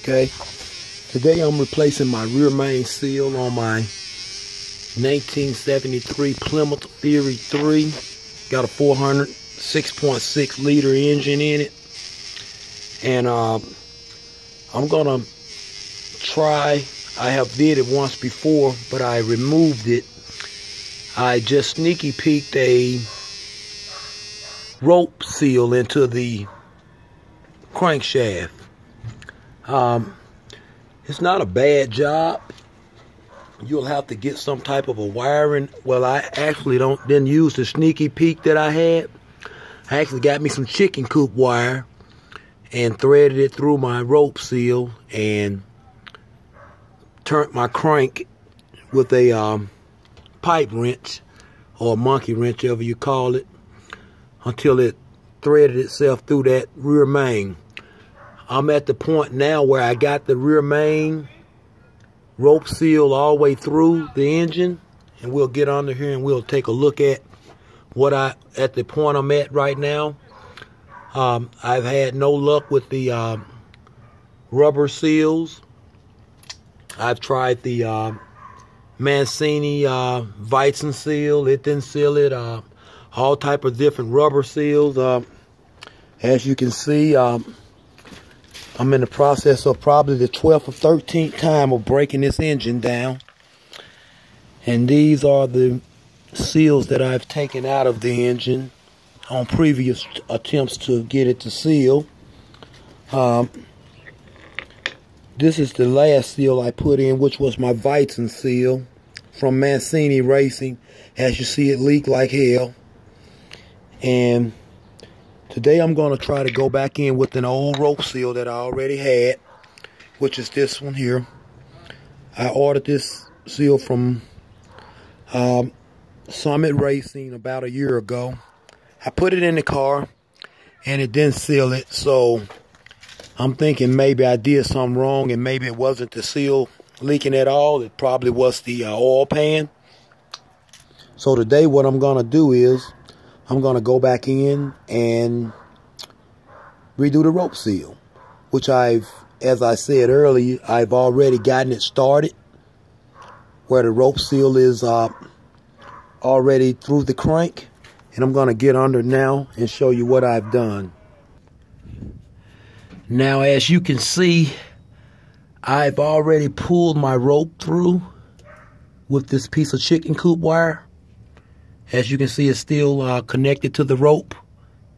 Okay, today I'm replacing my rear main seal on my 1973 Plymouth Fury 3. Got a 400 6.6 liter engine in it, and I'm gonna try. I have did it once before, but I removed it. I just sneaky peeked a rope seal into the crankshaft. It's not a bad job. You'll have to get some type of a wiring. Well, I actually didn't use the sneaky peek that I had. I actually got me some chicken coop wire and threaded it through my rope seal and turned my crank with a pipe wrench or a monkey wrench, whatever you call it, until it threaded itself through that rear main. I'm at the point now where I got the rear main rope seal all the way through the engine, and we'll get under here and we'll take a look at at the point I'm at right now. I've had no luck with the rubber seals. I've tried the Mancini Weizen seal. It didn't seal it. All type of different rubber seals. As you can see, I'm in the process of probably the 12th or 13th time of breaking this engine down. And these are the seals that I've taken out of the engine on previous attempts to get it to seal. This is the last seal I put in, which was my Weizen seal from Mancini Racing. As you see, it leaked like hell. And today I'm going to try to go back in with an old rope seal that I already had, which is this one here. I ordered this seal from Summit Racing about a year ago. I put it in the car and it didn't seal it, so I'm thinking maybe I did something wrong and maybe it wasn't the seal leaking at all. It probably was the oil pan. So today what I'm going to do is I'm going to go back in and redo the rope seal, which as I said earlier, I've already gotten it started, where the rope seal is already through the crank. And I'm going to get under now and show you what I've done. Now, as you can see, I've already pulled my rope through with this piece of chicken coop wire. As you can see, it's still connected to the rope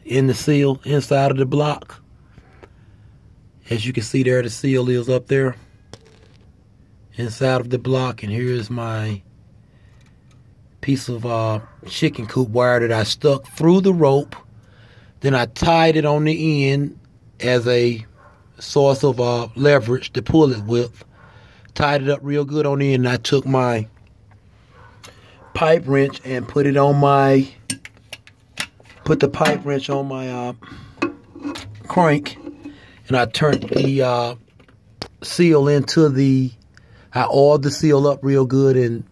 in the seal inside of the block. As you can see there, the seal is up there inside of the block. And here's my piece of chicken coop wire that I stuck through the rope. Then I tied it on the end as a source of leverage to pull it with. Tied it up real good on the end, and I took my pipe wrench and put the pipe wrench on my crank, and I turned the seal into I oiled the seal up real good and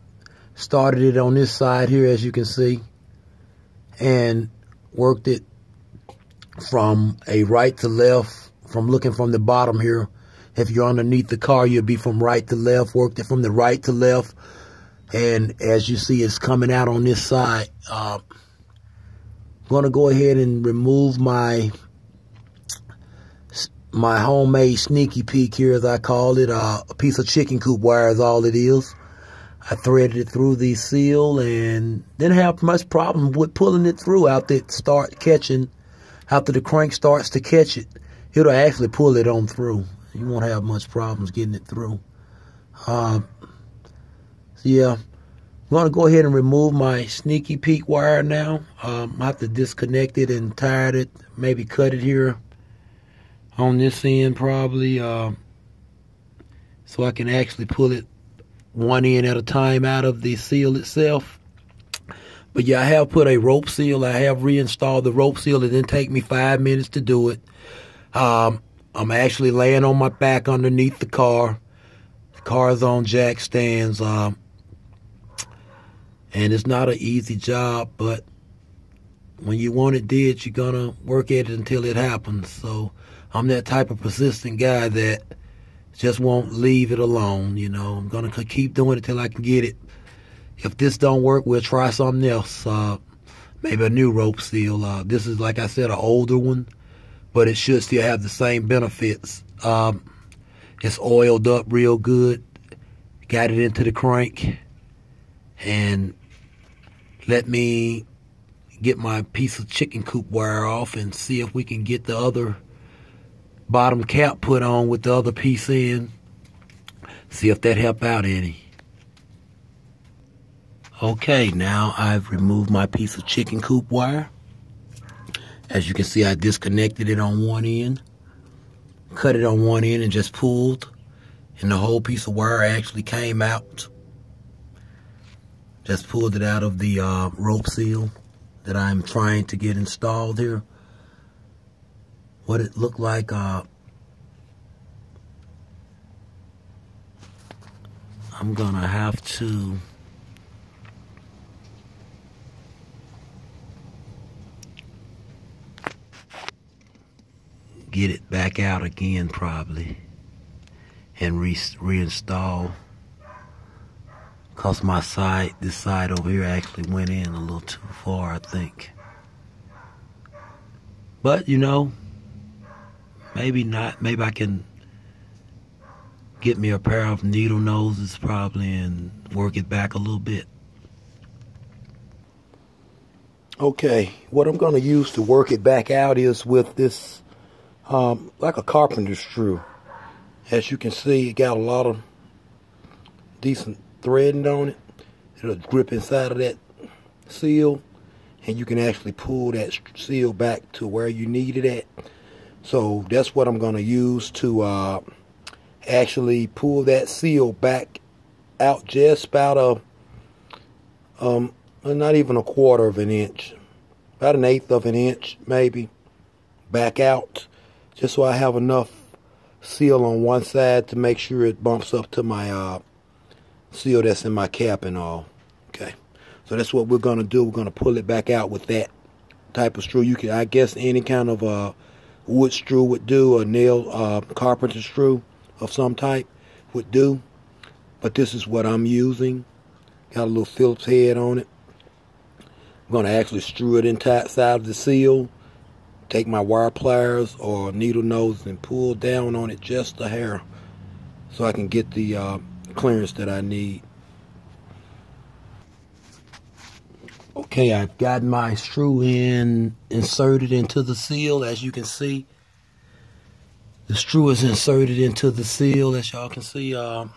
started it on this side here, as you can see, and worked it from a right to left, from looking from the bottom here. If you're underneath the car, you'll be from right to left. Worked it from the right to left, and as you see, it's coming out on this side. I'm going to go ahead and remove my homemade sneaky peek here, as I call it. A piece of chicken coop wire is all it is. I threaded it through the seal and didn't have much problem with pulling it through after the crank starts to catch it. It'll actually pull it on through. You won't have much problems getting it through. So yeah, I'm going to go ahead and remove my sneaky peek wire now. I have to disconnect it and tire it, maybe cut it here on this end probably, so I can actually pull it one end at a time out of the seal itself. But yeah, I have put a rope seal. I have reinstalled the rope seal. It didn't take me 5 minutes to do it. I'm actually laying on my back underneath the car. The car is on jack stands. And it's not an easy job, but when you want it did, you're gonna work at it until it happens. So I'm that type of persistent guy that Just won't leave it alone, you know. I'm gonna keep doing it till I can get it. If this don't work, we'll try something else. Maybe a new rope seal. This is, like I said, an older one, but it should still have the same benefits. It's oiled up real good. Got it into the crank. And let me get my piece of chicken coop wire off and see if we can get the other bottom cap put on with the other piece in. See if that help out any. Okay, now I've removed my piece of chicken coop wire. As you can see, I disconnected it on one end, cut it on one end and just pulled, and the whole piece of wire actually came out. Just pulled it out of the rope seal that I'm trying to get installed here. What it looked like, I'm gonna have to get it back out again probably and reinstall, cause my side, this side over here actually went in a little too far, I think. But you know, maybe not. Maybe I can get me a pair of needle noses probably and work it back a little bit. Okay, what I'm gonna use to work it back out is with this like a carpenter screw. As you can see, it got a lot of decent threading on it. It'll grip inside of that seal, and you can actually pull that seal back to where you need it at. So that's what I'm going to use to actually pull that seal back out just about not even a quarter of an inch, about an eighth of an inch maybe, back out, just so I have enough seal on one side to make sure it bumps up to my seal that's in my cap and all. Okay, so that's what we're going to do. We're going to pull it back out with that type of screw. You can, I guess, any kind of wood screw would do, a nail carpenter screw of some type would do, but this is what I'm using. Got a little Phillips head on it. I'm going to actually screw it inside of the seal, take my wire pliers or needle nose and pull down on it just a hair so I can get the clearance that I need. Okay, I've got my screw inserted into the seal. As you can see, the screw is inserted into the seal. As y'all can see, you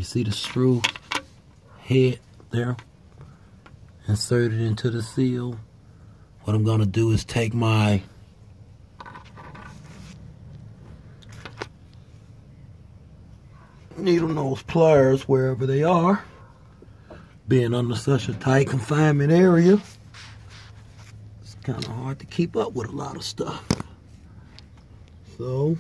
see the screw head there inserted into the seal. What I'm going to do is take my needle nose pliers, wherever they are, being under such a tight confinement area, it's kind of hard to keep up with a lot of stuff. So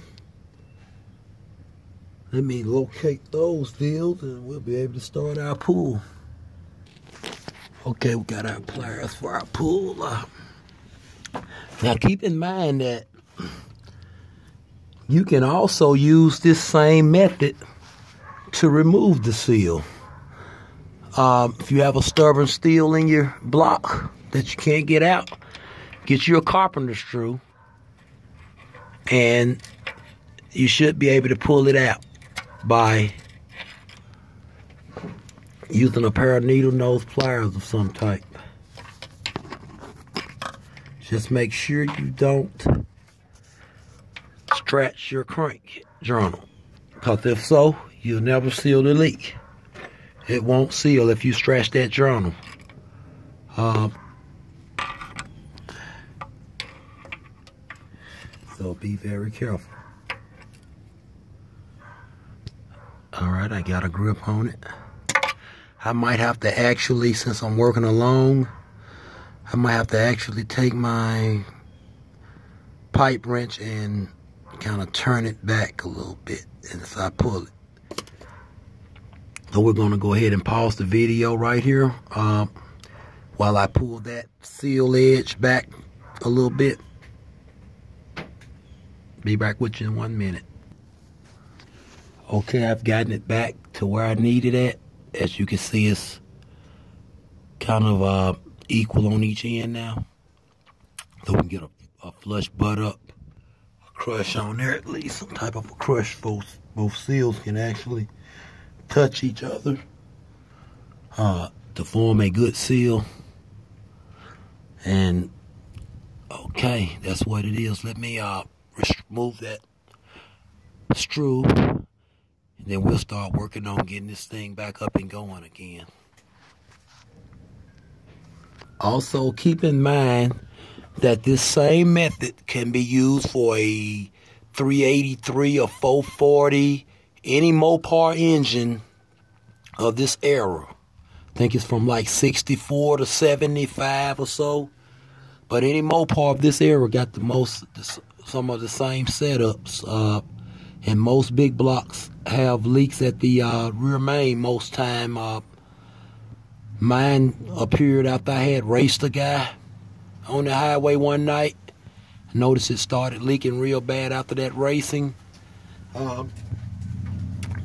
let me locate those deals and we'll be able to start our pull. Okay, we got our pliers for our pull. Now keep in mind that you can also use this same method to remove the seal. If you have a stubborn steel in your block that you can't get out, get you a carpenter screw and you should be able to pull it out by using a pair of needle nose pliers of some type. Just make sure you don't scratch your crank journal, because if so, you'll never seal the leak. It won't seal if you scratch that journal. So be very careful. Alright, I got a grip on it. I might have to actually, since I'm working alone, I might have to actually take my pipe wrench and kind of turn it back a little bit as I pull it. So we're going to go ahead and pause the video right here while I pull that seal edge back a little bit. Be back with you in 1 minute. Okay, I've gotten it back to where I needed it. As you can see, it's kind of equal on each end now. So we can get a flush butt up, a crush on there, at least some type of a crush. Both seals can actually touch each other to form a good seal. And okay, that's what it is. Let me remove that screw, and then we'll start working on getting this thing back up and going again. Also, keep in mind that this same method can be used for a 383 or 440, any Mopar engine of this era. I think it's from like 64 to 75 or so. But any Mopar of this era got some of the same setups. And most big blocks have leaks at the rear main most time. Mine appeared after I had raced a guy on the highway one night. I noticed it started leaking real bad after that racing.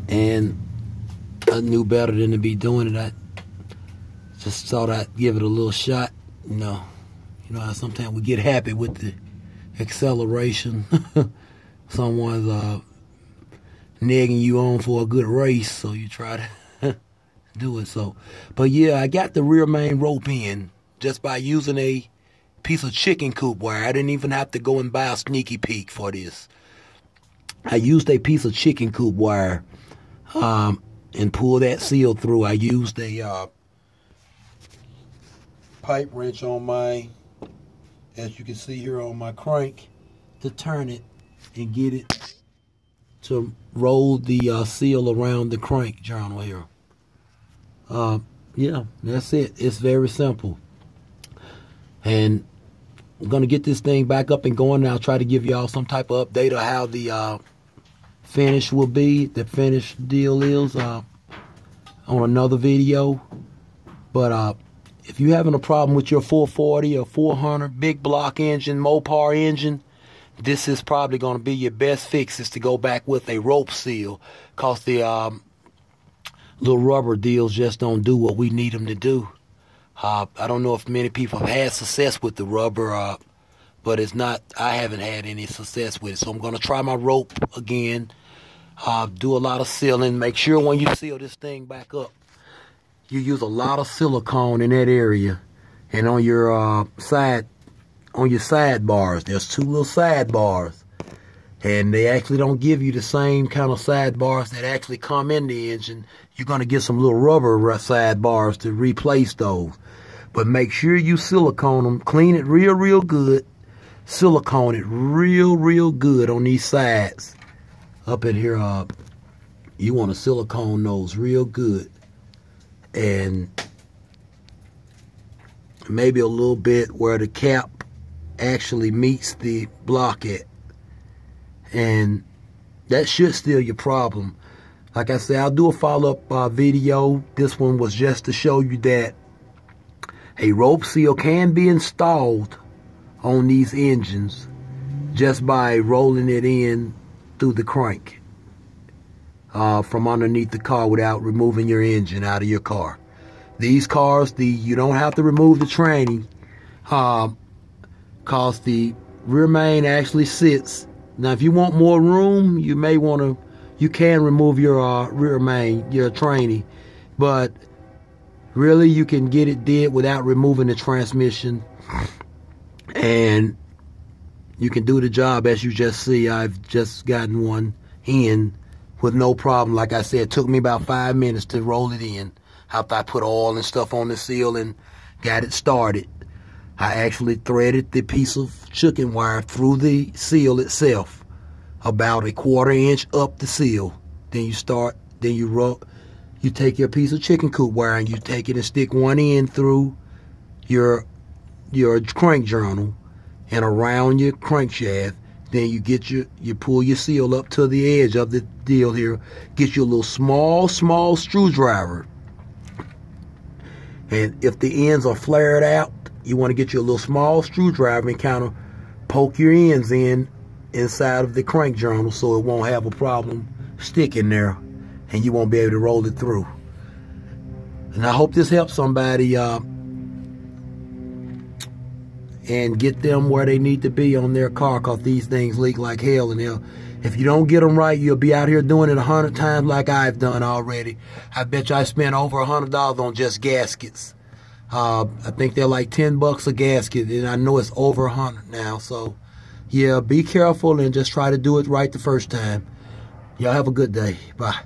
And I knew better than to be doing it. I just thought I'd give it a little shot. You know how sometimes we get happy with the acceleration. Someone's nagging you on for a good race, so you try to do it. So, but yeah, I got the rear main rope in just by using a piece of chicken coop wire. I didn't even have to go and buy a Sneaky Peek for this. I used a piece of chicken coop wire and pull that seal through. I used a pipe wrench on my, as you can see here on my crank, to turn it and get it to roll the seal around the crank journal here. Yeah, that's it. It's very simple. And I'm going to get this thing back up and going. I'll try to give y'all some type of update of how the finish will be, the finish deal is on another video. But if you're having a problem with your 440 or 400 big block engine, Mopar engine, this is probably going to be your best fix, is to go back with a rope seal, because the little rubber deals just don't do what we need them to do. I don't know if many people have had success with the rubber, but it's not, I haven't had any success with it. So I'm going to try my rope again, do a lot of sealing. Make sure when you seal this thing back up, you use a lot of silicone in that area. And on your sidebars, there's two little sidebars. And they actually don't give you the same kind of sidebars that actually come in the engine. You're going to get some little rubber sidebars to replace those. But make sure you silicone them. Clean it real good. Silicone it real good on these sides. Up in here, you want to silicone those real good. And maybe a little bit where the cap actually meets the block at. And that should still your problem. Like I said, I'll do a follow-up video. This one was just to show you that a rope seal can be installed on these engines just by rolling it in through the crank from underneath the car without removing your engine out of your car. These cars, you don't have to remove the tranny, because the rear main actually sits. Now, if you want more room, you may want to, you can remove your rear main, your tranny, but really you can get it did without removing the transmission, and you can do the job. As you just see, I've just gotten one in with no problem. Like I said, it took me about 5 minutes to roll it in after I put oil and stuff on the seal and got it started. I actually threaded the piece of chicken wire through the seal itself, about 1/4 inch up the seal. Then you take your piece of chicken coop wire and you take it and stick one end through your crank journal and around your crankshaft. Then you pull your seal up to the edge of the deal here. Get you a little small screwdriver. And if the ends are flared out, you want to get you a little small screwdriver and kind of poke your ends inside of the crank journal so it won't have a problem stick in there, and you won't be able to roll it through. And I hope this helps somebody and get them where they need to be on their car, because these things leak like hell. And if you don't get them right, you'll be out here doing it 100 times like I've done already. I bet you I spent over $100 on just gaskets. I think they're like $10 a gasket, and I know it's over 100 now. So, yeah, be careful and just try to do it right the first time. Y'all have a good day. Bye.